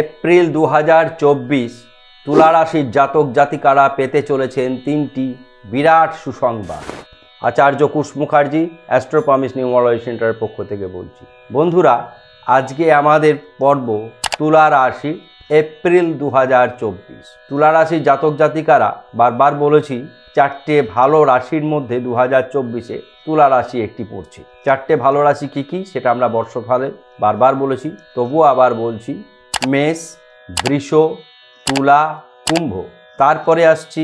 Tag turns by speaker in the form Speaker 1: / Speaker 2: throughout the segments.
Speaker 1: April 2024 তুলা রাশির জাতক জাতিকারা পেতে চলেছেন তিনটি বিরাট সুসংবাদ। আচার্য কুশ মুখার্জি অ্যাস্ট্রো প্রমিস নিউমারোলজি সেন্টারের পক্ষ থেকে বলছি। বন্ধুরা, আজকে আমাদের পর্ব তুলা রাশি এপ্রিল 2024। তুলা রাশির জাতক জাতিকারা বারবার বলেছি চারটে ভালো রাশির মধ্যে 2024-এ তুলা রাশি একটি পড়ছে। চারটে ভালো রাশি কি কি সেটা আমরা বর্ষফলে বারবার বলেছি, তবুও আবার বলছি। মেষ, বৃষ, তুলা, কুম্ভ। তারপরে আসছি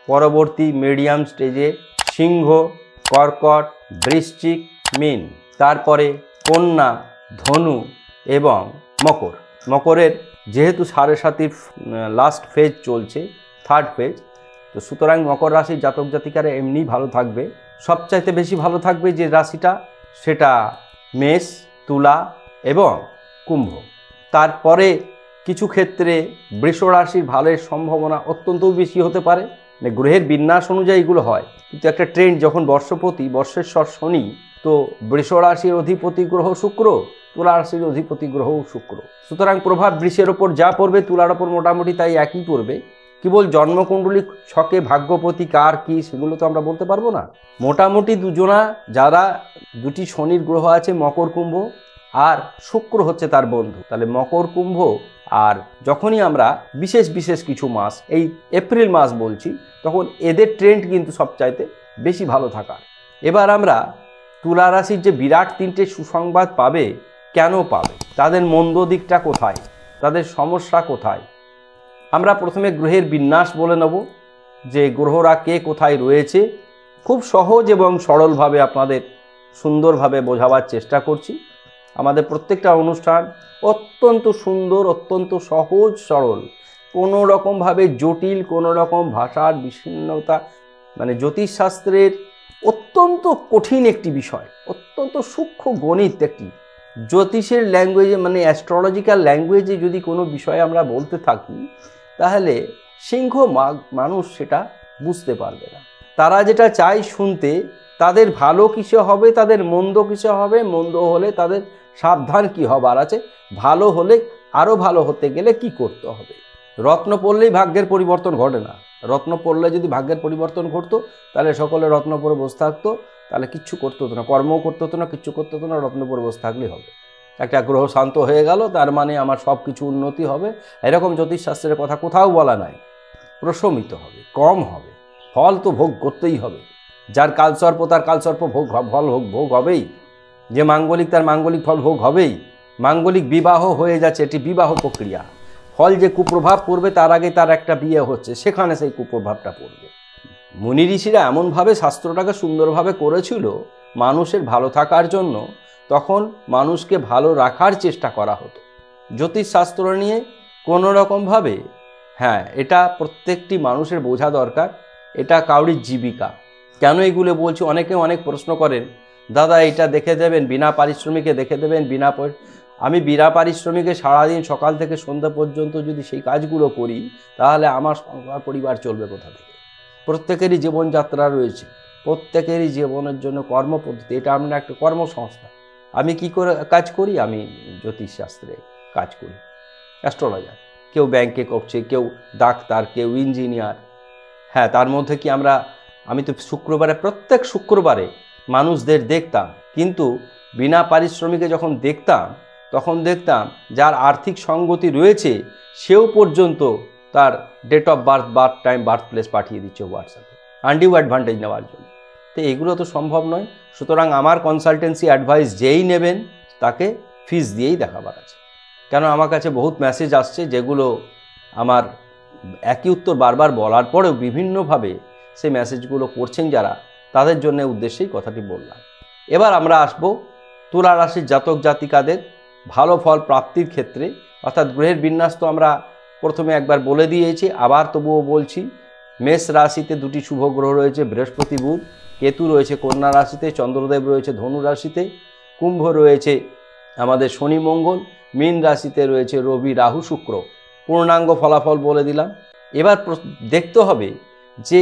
Speaker 1: পরবর্তী মিডিয়াম স্টেজে সিংহ, কর্কট, বৃশ্চিক, মীন। তারপরে কন্যা, ধনু এবং মকর। মকরের যেহেতু 7.5 লাস্ট ফেজ চলছে, থার্ড ফেজ, তো সুতরাং মকর রাশির জাতক জাতিকারা এমনি ভালো থাকবে। সবচাইতে বেশি ভালো থাকবে যে রাশিটা সেটা মেষ, তুলা এবং কুম্ভ। তারপরে কিছু ক্ষেত্রে বৃষ রাশির ভালোর সম্ভাবনা অত্যন্ত বেশি হতে পারে, মানে গ্রহের বিন্যাস অনুযায়ী এগুলো হয়, কিন্তু একটা ট্রেন্ড যখন বর্ষপতি বর্ষেশ্বর শনি, তো বৃষ রাশির অধিপতি গ্রহ শুক্র, তুলা রাশির অধিপতি গ্রহ শুক্র। সুতরাং প্রভাব বৃষের ওপর যা পড়বে তুলার ওপর মোটামুটি তাই একই পড়বে। কেবল জন্মকুণ্ডলী ছকে ভাগ্যপতি কার কি সেগুলো তো আমরা বলতে পারবো না। মোটামুটি দুজনা যারা দুটি শনির গ্রহ আছে, মকর কুম্ভ, আর শুক্র হচ্ছে তার বন্ধু, তাহলে মকর কুম্ভ। আর যখনই আমরা বিশেষ বিশেষ কিছু মাস, এই এপ্রিল মাস বলছি, তখন এদের ট্রেন্ড কিন্তু সবচাইতে বেশি ভালো থাকার। এবার আমরা তুলা রাশির যে বিরাট তিনটে সুসংবাদ পাবে, কেন পাবে, তাদের মন্দ দিকটা কোথায়, তাদের সমস্যা কোথায়, আমরা প্রথমে গ্রহের বিন্যাস বলে নেব, যে গ্রহরা কে কোথায় রয়েছে। খুব সহজ এবং সরলভাবে আপনাদের সুন্দরভাবে বোঝাবার চেষ্টা করছি। আমাদের প্রত্যেকটা অনুষ্ঠান অত্যন্ত সুন্দর, অত্যন্ত সহজ সরল, কোনো রকমভাবে জটিল, কোনো রকম ভাষার বিচ্ছিন্নতা, মানে জ্যোতিষশাস্ত্রের অত্যন্ত কঠিন একটি বিষয়, অত্যন্ত সূক্ষ্ম গণিত একটি জ্যোতিষের ল্যাঙ্গুয়েজে, মানে অ্যাস্ট্রোলজিক্যাল ল্যাঙ্গুয়েজে যদি কোনো বিষয় আমরা বলতে থাকি, তাহলে সিংহ মানুষ সেটা বুঝতে পারবে না। তারা যেটা চায় শুনতে, তাদের ভালো কিসে হবে, তাদের মন্দ কিসে হবে, মন্দ হলে তাদের সাবধান কি হবার আছে, ভালো হলে আরও ভালো হতে গেলে কি করতে হবে। রত্ন পড়লেই ভাগ্যের পরিবর্তন ঘটে না। রত্ন পড়লে যদি ভাগ্যের পরিবর্তন ঘটতো, তাহলে সকলে রত্ন পরে বসে থাকতো, তাহলে কিচ্ছু করতে হতো না, কর্মও করতে হতো না, কিচ্ছু করতে হতো না, রত্ন পরে বসে থাকলেই হবে। একটা গ্রহ শান্ত হয়ে গেল, তার মানে আমার সব কিছু উন্নতি হবে, এরকম জ্যোতিষশাস্ত্রের কথা কোথাও বলা নাই। প্রশমিত হবে, কম হবে, ফল তো ভোগ করতেই হবে। যার কালসর্প তার কালসর্প ফল ভোগ হবেই, যে মাঙ্গলিক তার মাঙ্গলিক ফল ভোগ হবেই। মাঙ্গলিক বিবাহ হয়ে যাচ্ছে, এটি বিবাহ প্রক্রিয়া। ফল যে কুপ্রভাব পড়বে তার আগে তার একটা বিয়ে হচ্ছে, সেখানে সেই কুপ্রভাবটা পড়বে। মুনি ঋষিরা এমনভাবে শাস্ত্রটাকে সুন্দরভাবে করেছিল মানুষের ভালো থাকার জন্য, তখন মানুষকে ভালো রাখার চেষ্টা করা হতো। জ্যোতিষশাস্ত্র নিয়ে কোনো রকমভাবে, হ্যাঁ, এটা প্রত্যেকটি মানুষের বোঝা দরকার, এটা কাউরির জীবিকা। কেন এগুলো বলছি, অনেকে অনেক প্রশ্ন করেন, দাদা এটা দেখে দেবেন, বিনা পারিশ্রমিকে দেখে দেবেন। আমি বিনা পারিশ্রমিকে সারাদিন সকাল থেকে সন্ধ্যা পর্যন্ত যদি সেই কাজগুলো করি, তাহলে আমার সংসার পরিবার চলবে কোথা থেকে? প্রত্যেকেরই জীবনযাত্রা রয়েছে, প্রত্যেকেরই জীবনের জন্য কর্মপদ্ধতি, এটা আমরা একটা কর্মসংস্থা। আমি কি করে কাজ করি? আমি জ্যোতিষশাস্ত্রে কাজ করি, অ্যাস্ট্রোলজার। কেউ ব্যাংকে করছে, কেউ ডাক্তার, কেউ ইঞ্জিনিয়ার। হ্যাঁ, তার মধ্যে কি আমি তো শুক্রবারে, প্রত্যেক শুক্রবারে মানুষদের দেখতাম, কিন্তু বিনা পারিশ্রমিকে যখন দেখতাম, তখন দেখতাম যার আর্থিক সঙ্গতি রয়েছে সেও পর্যন্ত তার date of birth time, birth place পাঠিয়ে দিচ্ছে হোয়াটসঅ্যাপে, আনডিউ অ্যাডভান্টেজ নেওয়ার জন্য। তো এগুলো তো সম্ভব নয়। সুতরাং আমার কনসালটেন্সি অ্যাডভাইস যেই নেবেন তাকে ফিস দিয়েই দেখাবার আছে। কেন আমার কাছে বহুত মেসেজ আসছে, যেগুলো আমার একই উত্তর বারবার বলার পরেও বিভিন্নভাবে সেই মেসেজগুলো করছেন যারা, তাদের জন্য উদ্দেশ্যেই কথাটি বললাম। এবার আমরা আসব তুলা রাশির জাতক জাতিকাদের ভালো ফল প্রাপ্তির ক্ষেত্রে, অর্থাৎ গ্রহের বিন্যাস তো আমরা প্রথমে একবার বলে দিয়েছি, আবার তবুও বলছি। মেষ রাশিতে দুটি শুভ গ্রহ রয়েছে, বৃহস্পতি বুধ। কেতু রয়েছে কন্যা রাশিতে, চন্দ্রদেব রয়েছে ধনু রাশিতে, কুম্ভ রয়েছে আমাদের শনি মঙ্গল, মীন রাশিতে রয়েছে রবি রাহু শুক্র। পূর্ণাঙ্গ ফলাফল বলে দিলাম। এবার দেখতে হবে যে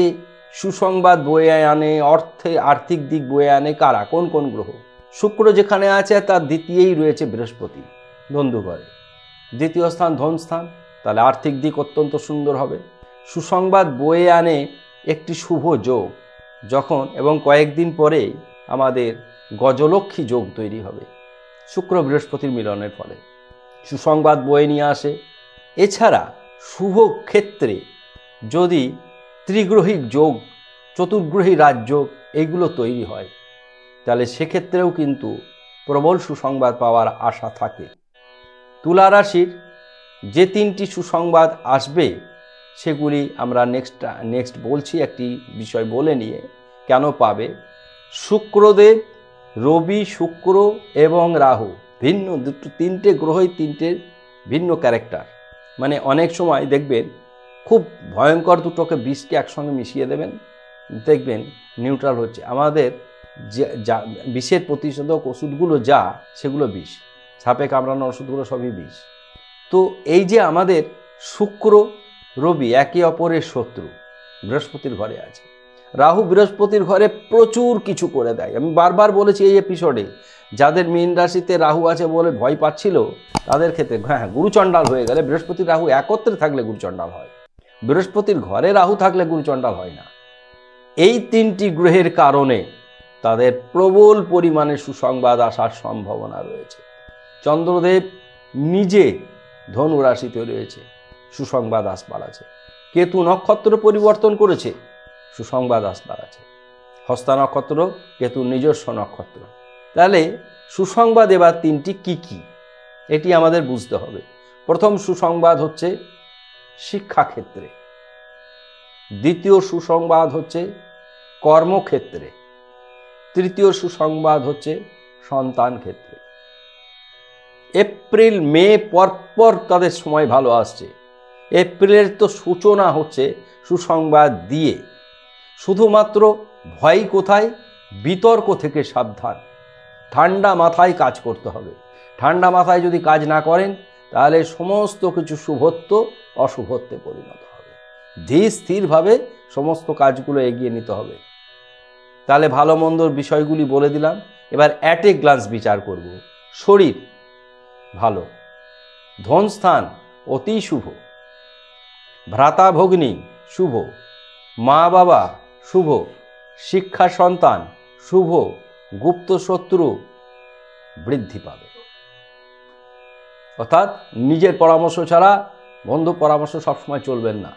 Speaker 1: সুসংবাদ বয়ে আনে, আর্থিক দিক বয়ে আনে কারা, কোন কোন গ্রহ। শুক্র যেখানে আছে তার দ্বিতীয়ই রয়েছে বৃহস্পতি, ধন্দুঘরে। দ্বিতীয় স্থান ধন স্থান, তাহলে আর্থিক দিক অত্যন্ত সুন্দর হবে। সুসংবাদ বয়ে আনে একটি শুভ যোগ যখন, এবং কয়েকদিন পরেই আমাদের গজলক্ষ্মী যোগ তৈরি হবে শুক্র বৃহস্পতির মিলনের ফলে, সুসংবাদ বয়ে নিয়ে আসে। এছাড়া শুভ ক্ষেত্রে যদি ত্রিগ্রহিক যোগ, চতুর্গ্রহী রাজযোগ এইগুলো তৈরি হয়, তাহলে সেক্ষেত্রেও কিন্তু প্রবল সুসংবাদ পাওয়ার আশা থাকে। তুলা রাশির যে তিনটি সুসংবাদ আসবে সেগুলি আমরা নেক্সট বলছি, একটি বিষয় বলে নিয়ে কেন পাবে। শুক্রদেব, রবি, শুক্র এবং রাহু ভিন্ন, তিনটে গ্রহই তিনটে ভিন্ন ক্যারেক্টার। মানে অনেক সময় দেখবেন খুব ভয়ঙ্কর দুটোকে বিষকে একসঙ্গে মিশিয়ে দেবেন, দেখবেন নিউট্রাল হচ্ছে। আমাদের যা বিষের প্রতিষেধক ওষুধগুলো যা, সেগুলো বিষ, সাপে কামড়ানো ওষুধগুলো সবই বিষ। তো এই যে আমাদের শুক্র রবি একে অপরের শত্রু, বৃহস্পতির ঘরে আছে, রাহু বৃহস্পতির ঘরে প্রচুর কিছু করে দেয়। আমি বারবার বলেছি এই এপিসোডে, যাদের মীন রাশিতে রাহু আছে বলে ভয় পাচ্ছিল তাদের ক্ষেত্রে, হ্যাঁ গুরুচণ্ডাল হয়ে গেলে, বৃহস্পতি রাহু একত্রে থাকলে গুরুচণ্ডাল হয়, বৃহস্পতির ঘরে রাহু থাকলে গুরুচণ্ডাল হয় না। এই তিনটি গ্রহের কারণে তাদের প্রবল পরিমাণে সুসংবাদ আসার সম্ভাবনা রয়েছে। চন্দ্রদেব নিজে ধনু রাশিতে রয়েছে, সুসংবাদ আসবার আছে। কেতু নক্ষত্র পরিবর্তন করেছে, সুসংবাদ আসবার আছে। হস্তা নক্ষত্র কেতুর নিজস্ব নক্ষত্র। তাহলে সুসংবাদ এবার তিনটি কি কি, এটি আমাদের বুঝতে হবে। প্রথম সুসংবাদ হচ্ছে শিক্ষাক্ষেত্রে, দ্বিতীয় সুসংবাদ হচ্ছে কর্মক্ষেত্রে, তৃতীয় সুসংবাদ হচ্ছে সন্তান ক্ষেত্রে। এপ্রিল মে পরপর তাদের সময় ভালো আসছে। এপ্রিলের তো সূচনা হচ্ছে সুসংবাদ দিয়ে। শুধুমাত্র ভয় কোথায়? বিতর্ক থেকে সাবধান, ঠান্ডা মাথায় কাজ করতে হবে। ঠান্ডা মাথায় যদি কাজ না করেন তাহলে সমস্ত কিছু শুভত্ব অশুভত্বে পরিণত হবে। ধীর স্থিরভাবে সমস্ত কাজগুলো এগিয়ে নিতে হবে। তাহলে ভালো মন্দর বিষয়গুলি বলে দিলাম। এবার অ্যাট এ গ্লান্স বিচার করব। শরীর ভালো, ধনস্থান অতি শুভ, ভ্রাতা ভগ্নী শুভ, মা বাবা শুভ, শিক্ষা সন্তান শুভ, গুপ্ত শত্রু বৃদ্ধি পাবে। অর্থাৎ নিজের পরামর্শ ছাড়া বন্ধু পরামর্শ সবসময় চলবেন না।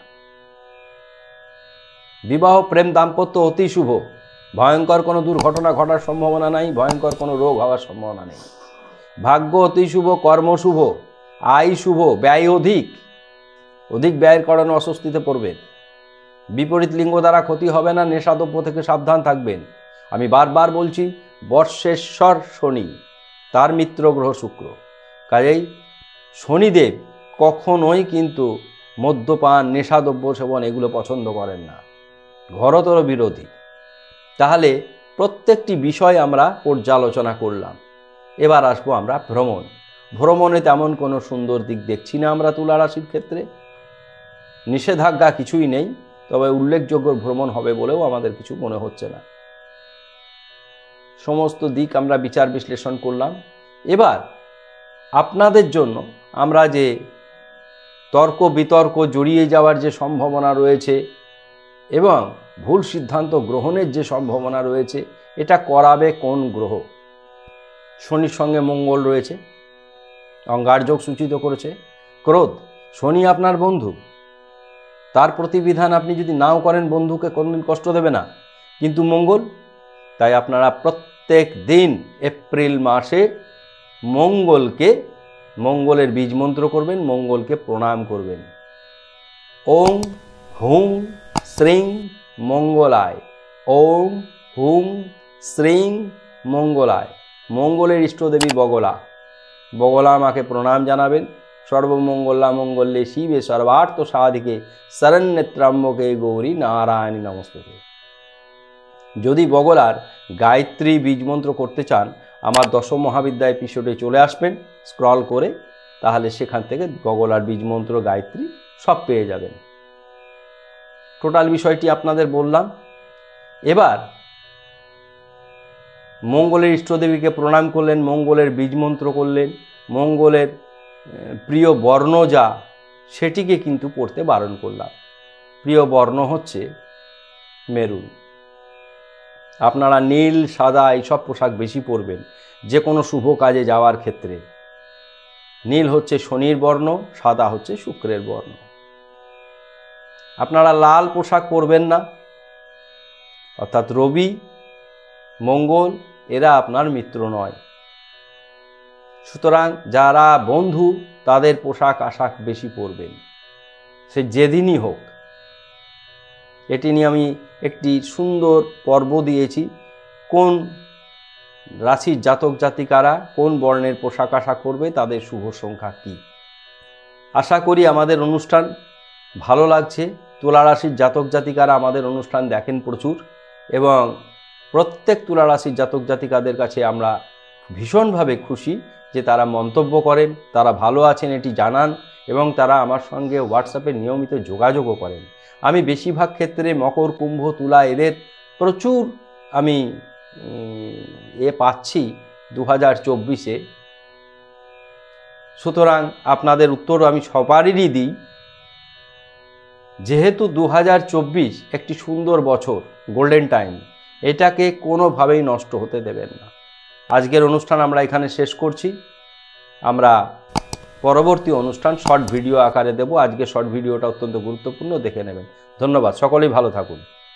Speaker 1: বিবাহ প্রেম দাম্পত্য অতি শুভ, ভয়ঙ্কর কোনো দুর্ঘটনা ঘটার সম্ভাবনা নাই, ভয়ঙ্কর কোনো রোগ হওয়ার সম্ভাবনা নেই। ভাগ্য অতি শুভ, কর্ম শুভ, আয় শুভ, ব্যয় অধিক ব্যয়ের কারণে অস্বস্তিতে পড়বেন। বিপরীত লিঙ্গ দ্বারা ক্ষতি হবে না, নেশাদ্রব্য থেকে সাবধান থাকবেন। আমি বারবার বলছি, বর্ষেশ্বর শনি, তার মিত্র গ্রহ শুক্র, কাজেই শনিদেব কখনোই কিন্তু মদ্যপান, নেশাদ্রব্য সেবন এগুলো পছন্দ করেন না, ঘোরতর বিরোধী। তাহলে প্রত্যেকটি বিষয় আমরা পর্যালোচনা করলাম। এবার আসবো আমরা ভ্রমণ। ভ্রমণে তেমন কোনো সুন্দর দিক দেখছি না আমরা তুলা রাশির ক্ষেত্রে। নিষেধাজ্ঞা কিছুই নেই, তবে উল্লেখযোগ্য ভ্রমণ হবে বলেও আমাদের কিছু মনে হচ্ছে না। সমস্ত দিক আমরা বিচার বিশ্লেষণ করলাম। এবার আপনাদের জন্য আমরা যে তর্ক বিতর্ক জড়িয়ে যাওয়ার যে সম্ভাবনা রয়েছে এবং ভুল সিদ্ধান্ত গ্রহণের যে সম্ভাবনা রয়েছে, এটা করাবে কোন গ্রহ? শনির সঙ্গে মঙ্গল রয়েছে, অঙ্গারযোগ সূচিত করেছে। ক্রোধ, শনি আপনার বন্ধু, তার প্রতিবিধান আপনি যদি নাও করেন বন্ধুকে কোনদিন কষ্ট দেবে না, কিন্তু মঙ্গল, তাই আপনারা প্রত্যেক দিন এপ্রিল মাসে মঙ্গলের বীজ মন্ত্র করবেন, মঙ্গলকে প্রণাম করবেন। ওম হুম শ্রীং মঙ্গলায়, ওম হুম শ্রীং মঙ্গলায়। মঙ্গলের ইষ্টদেবী বগলা মাকে প্রণাম জানাবেন। সর্বমঙ্গলা মঙ্গলে শিবে সর্বার্থ সাধিকে শরণ্যত্রম্বকে গৌরী নারায়ণী নমস্তুতে। যদি বগলার গায়ত্রী বীজমন্ত্র করতে চান, আমার দশম মহাবিদ্যা এপিসোডে চলে আসবেন স্ক্রল করে, তাহলে সেখান থেকে বগলার বীজমন্ত্র গায়ত্রী সব পেয়ে যাবেন। টোটাল বিষয়টি আপনাদের বললাম। এবার মঙ্গলের ইষ্টদেবীকে প্রণাম করলেন, মঙ্গলের বীজমন্ত্র করলেন, মঙ্গলের প্রিয় বর্ণ যা সেটিকে কিন্তু পড়তে বারণ করলাম। প্রিয় বর্ণ হচ্ছে মেরুন। আপনারা নীল, সাদা এইসব পোশাক বেশি পরবেন যে কোনো শুভ কাজে যাওয়ার ক্ষেত্রে। নীল হচ্ছে শনির বর্ণ, সাদা হচ্ছে শুক্রের বর্ণ। আপনারা লাল পোশাক পরবেন না, অর্থাৎ রবি, মঙ্গল এরা আপনার মিত্র নয়। সুতরাং যারা বন্ধু তাদের পোশাক আশাক বেশি পরবেন, সে যেদিনই হোক। এটি নিয়ে আমি একটি সুন্দর পর্ব দিয়েছি, কোন রাশির জাতক জাতিকারা কোন বর্ণের পোশাক আশাক পরবে, তাদের শুভ সংখ্যা কী। আশা করি আমাদের অনুষ্ঠান ভালো লাগছে। তুলা রাশির জাতক জাতিকারা আমাদের অনুষ্ঠান দেখেন প্রচুর, এবং প্রত্যেক তুলা রাশির জাতক জাতিকাদের কাছে আমরা ভীষণভাবে খুশি যে তারা মন্তব্য করেন, তারা ভালো আছেন এটি জানান, এবং তারা আমার সঙ্গে হোয়াটসঅ্যাপে নিয়মিত যোগাযোগও করেন। আমি বেশিরভাগ ক্ষেত্রে মকর, কুম্ভ, তুলা এদের প্রচুর আমি পাচ্ছি 2024-এ। সুতরাং আপনাদের উত্তর আমি সবারই দিই, যেহেতু 2024 একটি সুন্দর বছর, গোল্ডেন টাইম, এটাকে কোনোভাবেই নষ্ট হতে দেবেন না। আজকের অনুষ্ঠান আমরা এখানে শেষ করছি। আমরা পরবর্তী অনুষ্ঠান শর্ট ভিডিও আকারে দেব। আজকে শর্ট ভিডিওটা অত্যন্ত গুরুত্বপূর্ণ, দেখে নেবেন। ধন্যবাদ, সকলেই ভালো থাকুন।